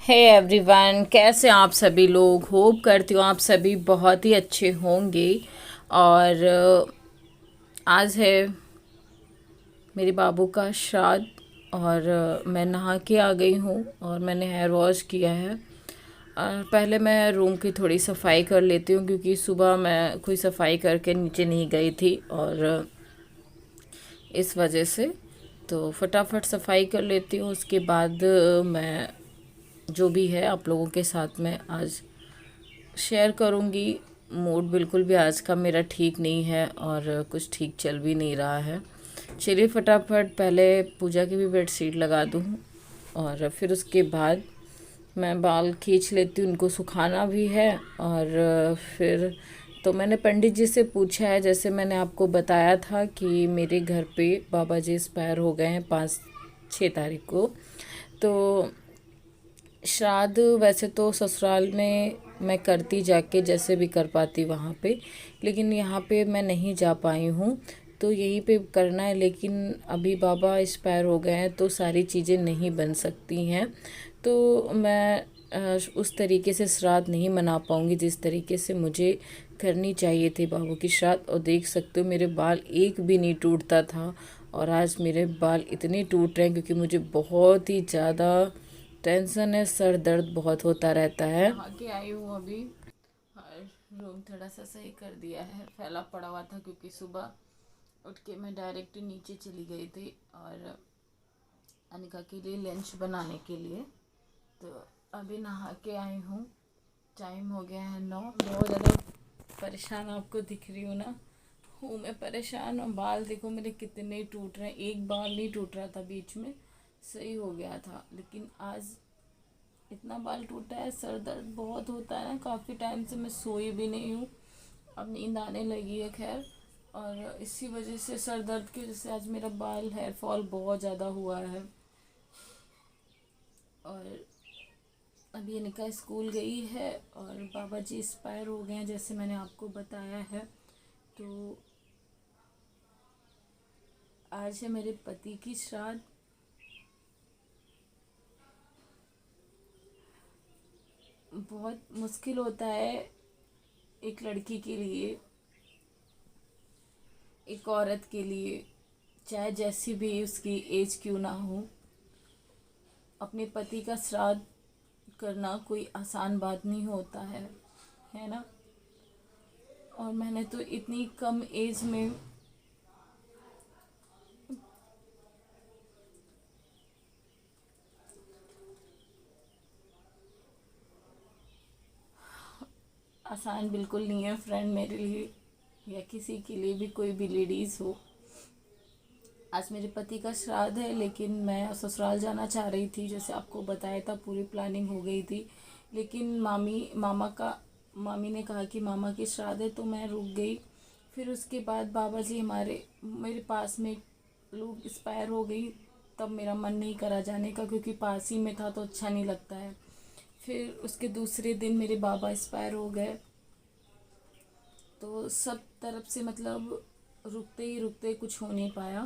Hey everyone, कैसे हैं आप सभी लोग। होप करती हूँ आप सभी बहुत ही अच्छे होंगे। और आज है मेरे बाबू का श्राद्ध। और मैं नहा के आ गई हूँ और मैंने हेयर वॉश किया है। पहले मैं रूम की थोड़ी सफाई कर लेती हूँ क्योंकि सुबह मैं कोई सफाई करके नीचे नहीं गई थी और इस वजह से तो फटाफट सफाई कर लेती हूँ। उसके बाद मैं जो भी है आप लोगों के साथ में आज शेयर करूँगी। मूड बिल्कुल भी आज का मेरा ठीक नहीं है और कुछ ठीक चल भी नहीं रहा है। चलिए फटाफट पहले पूजा की भी बेडशीट लगा दूँ और फिर उसके बाद मैं बाल खींच लेती हूँ। उनको सुखाना भी है और फिर तो मैंने पंडित जी से पूछा है, जैसे मैंने आपको बताया था कि मेरे घर पे बाबा जी एक्सपायर हो गए हैं 5-6 तारीख को। तो श्राद्ध वैसे तो ससुराल में मैं करती जाके जैसे भी कर पाती वहाँ पे, लेकिन यहाँ पे मैं नहीं जा पाई हूँ तो यहीं पे करना है। लेकिन अभी बाबा एक्सपायर हो गए हैं तो सारी चीज़ें नहीं बन सकती हैं, तो मैं उस तरीके से श्राद्ध नहीं मना पाऊँगी जिस तरीके से मुझे करनी चाहिए थी बाबू की श्राद्ध। और देख सकते हो मेरे बाल एक भी नहीं टूटता था और आज मेरे बाल इतने टूट रहे हैं क्योंकि मुझे बहुत ही ज़्यादा टेंशन है, सर दर्द बहुत होता रहता है। नहा के आई हूँ अभी और रूम थोड़ा सा सही कर दिया है, फैला पड़ा हुआ था क्योंकि सुबह उठ के मैं डायरेक्ट नीचे चली गई थी और अनिका के लिए लंच बनाने के लिए। तो अभी नहा के आई हूँ। टाइम हो गया है 9। बहुत ज़्यादा परेशान आपको दिख रही हूँ ना, हूँ मैं परेशान। और बाल देखो मेरे कितने टूट रहे हैं, एक बाल नहीं टूट रहा था बीच में, सही हो गया था, लेकिन आज इतना बाल टूटा है। सर दर्द बहुत होता है ना, काफ़ी टाइम से मैं सोई भी नहीं हूँ, अब नींद आने लगी है खैर। और इसी वजह से सर दर्द की वजह से आज मेरा बाल हेयर फॉल बहुत ज़्यादा हुआ है। और अभी अनिका स्कूल गई है और बाबा जी एक्सपायर हो गए हैं जैसे मैंने आपको बताया है। तो आज है मेरे पति की श्राद्ध। बहुत मुश्किल होता है एक लड़की के लिए, एक औरत के लिए, चाहे जैसी भी उसकी एज क्यों ना हो, अपने पति का श्राद्ध करना कोई आसान बात नहीं होता है ना। और मैंने तो इतनी कम एज में आसान बिल्कुल नहीं है फ्रेंड मेरे लिए या किसी के लिए भी, कोई भी लेडीज़ हो। आज मेरे पति का श्राद्ध है लेकिन मैं ससुराल जाना चाह रही थी, जैसे आपको बताया था, पूरी प्लानिंग हो गई थी। लेकिन मामी ने कहा कि मामा की श्राद्ध है तो मैं रुक गई। फिर उसके बाद बाबा जी मेरे पास में लोग एक्सपायर हो गई, तब मेरा मन नहीं करा जाने का क्योंकि पास ही में था तो अच्छा नहीं लगता है। फिर उसके दूसरे दिन मेरे बाबा एक्सपायर हो गए तो सब तरफ से मतलब रुकते ही रुकते कुछ हो नहीं पाया।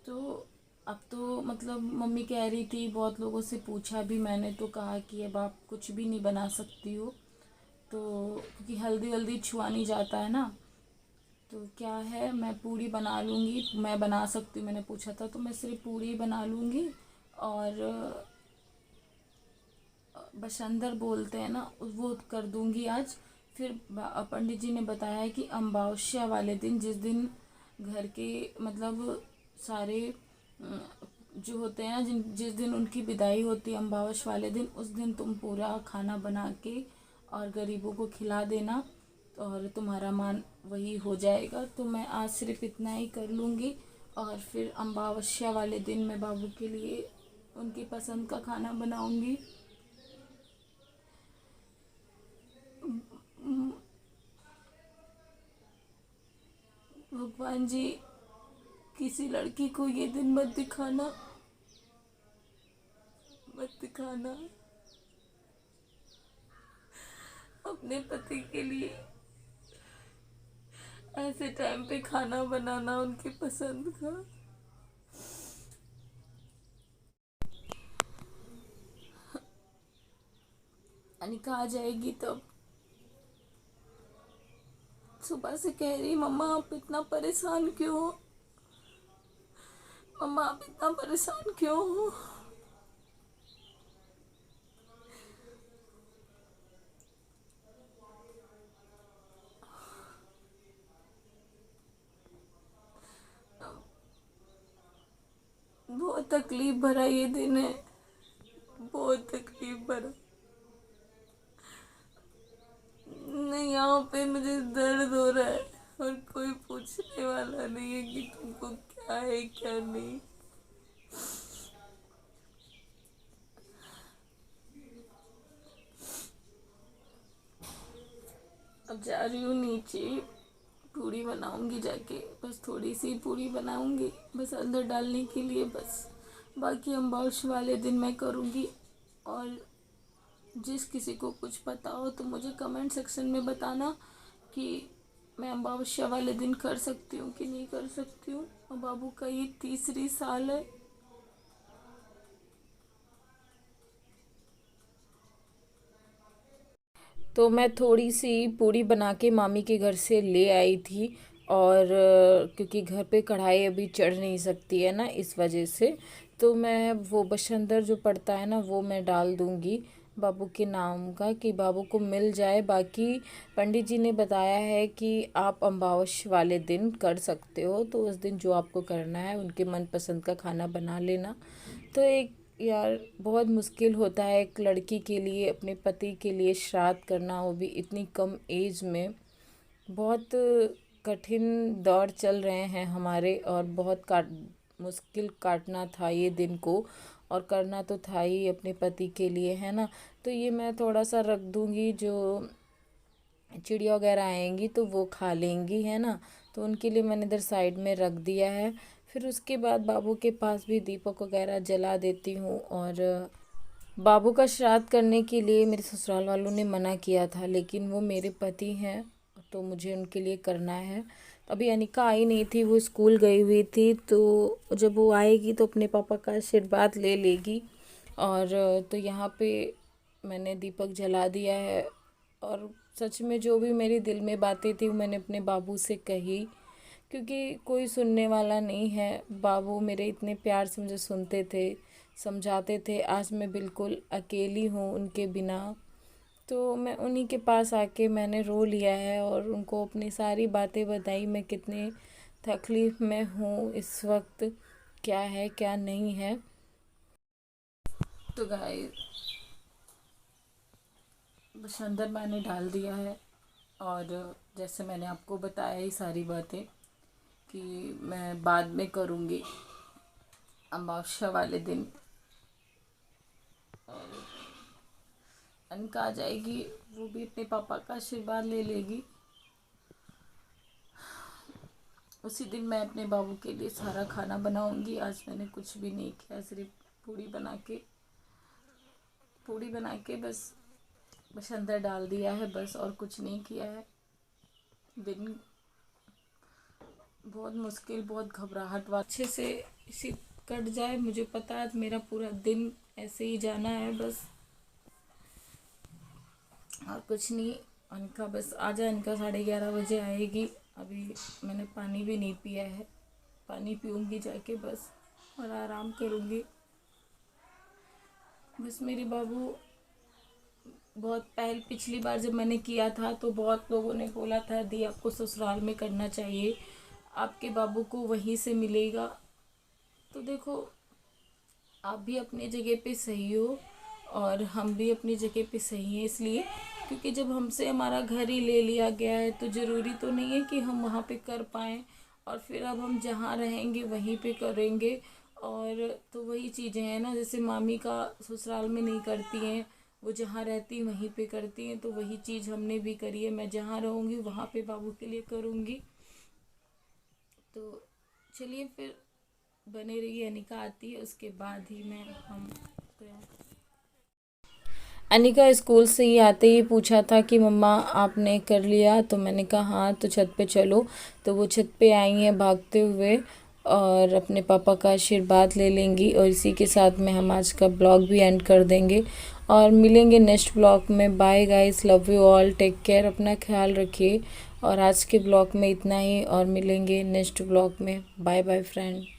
तो अब तो मतलब मम्मी कह रही थी, बहुत लोगों से पूछा भी मैंने तो कहा कि अब आप कुछ भी नहीं बना सकती हो, तो क्योंकि हल्दी वल्दी छुआ नहीं जाता है ना। तो क्या है, मैं पूरी बना लूँगी, मैं बना सकती हूँ, मैंने पूछा था तो मैं सिर्फ पूरी बना लूँगी। और बशंदर बोलते हैं ना, वो कर दूँगी आज। फिर पंडित जी ने बताया है कि अमावस्या वाले दिन, जिस दिन घर के मतलब सारे जो होते हैं ना, जिस दिन उनकी विदाई होती है अमावस्या वाले दिन, उस दिन तुम पूरा खाना बना के और गरीबों को खिला देना और तुम्हारा मान वही हो जाएगा। तो मैं आज सिर्फ इतना ही कर लूँगी और फिर अमावस्या वाले दिन मैं बाबू के लिए उनकी पसंद का खाना बनाऊँगी। भगवान जी, किसी लड़की को ये दिन मत दिखाना, मत दिखाना। अपने पति के लिए ऐसे टाइम पे खाना बनाना उनकी पसंद का। अनिका आ जाएगी तब। सुबह से कह रही मम्मा आप इतना परेशान क्यों हो, मम्मा आप इतना परेशान क्यों हो। बहुत तकलीफ भरा ये दिन है, बहुत तकलीफ भरा। नहीं, यहाँ पे मुझे दर्द हो रहा है और कोई पूछने वाला नहीं है कि तुमको क्या है क्या नहीं। अब जा रही हूँ नीचे, पूरी बनाऊंगी जाके, बस थोड़ी सी पूरी बनाऊंगी बस अंदर डालने के लिए बस। बाकी अमावस्या वाले दिन मैं करूँगी। और जिस किसी को कुछ पता हो तो मुझे कमेंट सेक्शन में बताना कि मैं अमावस्या वाले दिन कर सकती हूँ कि नहीं कर सकती हूँ। और बाबू का ये तीसरी साल है। तो मैं थोड़ी सी पूरी बना के मामी के घर से ले आई थी। और क्योंकि घर पे कढ़ाई अभी चढ़ नहीं सकती है ना, इस वजह से तो मैं वो बशंदर जो पड़ता है ना वो मैं डाल दूँगी बाबू के नाम का, कि बाबू को मिल जाए। बाकी पंडित जी ने बताया है कि आप अमावस्या वाले दिन कर सकते हो, तो उस दिन जो आपको करना है उनके मनपसंद का खाना बना लेना। तो एक यार बहुत मुश्किल होता है एक लड़की के लिए अपने पति के लिए श्राद्ध करना, वो भी इतनी कम एज में। बहुत कठिन दौर चल रहे हैं हमारे, और बहुत मुश्किल काटना था ये दिन को, और करना तो था ही अपने पति के लिए, है ना। तो ये मैं थोड़ा सा रख दूँगी, जो चिड़िया वगैरह आएंगी तो वो खा लेंगी, है ना। तो उनके लिए मैंने इधर साइड में रख दिया है। फिर उसके बाद बाबू के पास भी दीपक वगैरह जला देती हूँ। और बाबू का श्राद्ध करने के लिए मेरे ससुराल वालों ने मना किया था, लेकिन वो मेरे पति हैं तो मुझे उनके लिए करना है। अभी अनिका आई नहीं थी, वो स्कूल गई हुई थी, तो जब वो आएगी तो अपने पापा का आशीर्वाद ले लेगी। और तो यहाँ पे मैंने दीपक जला दिया है। और सच में जो भी मेरे दिल में बातें थी वो मैंने अपने बाबू से कही, क्योंकि कोई सुनने वाला नहीं है। बाबू मेरे इतने प्यार से मुझे सुनते थे, समझाते थे। आज मैं बिल्कुल अकेली हूँ उनके बिना, तो मैं उन्हीं के पास आके मैंने रो लिया है और उनको अपनी सारी बातें बताई, मैं कितने तकलीफ़ में हूँ इस वक्त, क्या है क्या नहीं है। तो गाइस बस अंदर मैंने डाल दिया है। और जैसे मैंने आपको बताया ही सारी बातें कि मैं बाद में करूँगी अमावस्या वाले दिन। और अनका आ जाएगी, वो भी अपने पापा का आशीर्वाद ले लेगी। उसी दिन मैं अपने बाबू के लिए सारा खाना बनाऊंगी। आज मैंने कुछ भी नहीं किया, सिर्फ पूड़ी बना के बस अंदर डाल दिया है बस, और कुछ नहीं किया है। दिन बहुत मुश्किल, बहुत घबराहट अच्छे से इसी कट जाए। मुझे पता है मेरा पूरा दिन ऐसे ही जाना है बस, और कुछ नहीं। अनका बस आ जाए, अनका 11:30 बजे आएगी। अभी मैंने पानी भी नहीं पिया है, पानी पीऊँगी जाके बस, और आराम करूँगी बस। मेरे बाबू बहुत पिछली बार जब मैंने किया था तो बहुत लोगों ने बोला था दी आपको ससुराल में करना चाहिए, आपके बाबू को वहीं से मिलेगा। तो देखो, आप भी अपनी जगह पे सही हो और हम भी अपनी जगह पे सही हैं, इसलिए क्योंकि जब हमसे हमारा घर ही ले लिया गया है तो ज़रूरी तो नहीं है कि हम वहाँ पे कर पाएँ। और फिर अब हम जहाँ रहेंगे वहीं पे करेंगे। और तो वही चीज़ें हैं ना, जैसे मामी का ससुराल में नहीं करती हैं, वो जहाँ रहती वहीं पे करती हैं, तो वही चीज़ हमने भी करी है। मैं जहाँ रहूँगी वहाँ पे बाबू के लिए करूँगी। तो चलिए फिर बने रहिए, अनिका आती है उसके बाद ही हम अनिका स्कूल से ही आते ही पूछा था कि मम्मा आपने कर लिया, तो मैंने कहा हाँ, तो छत पे चलो। तो वो छत पे आई हैं भागते हुए, और अपने पापा का आशीर्वाद ले लेंगी। और इसी के साथ में हम आज का ब्लॉग भी एंड कर देंगे और मिलेंगे नेक्स्ट ब्लॉग में। Bye guys, love you all, take care, अपना ख्याल रखिए। और आज के ब्लॉग में इतना ही और मिलेंगे नेक्स्ट ब्लॉग में। Bye bye friend.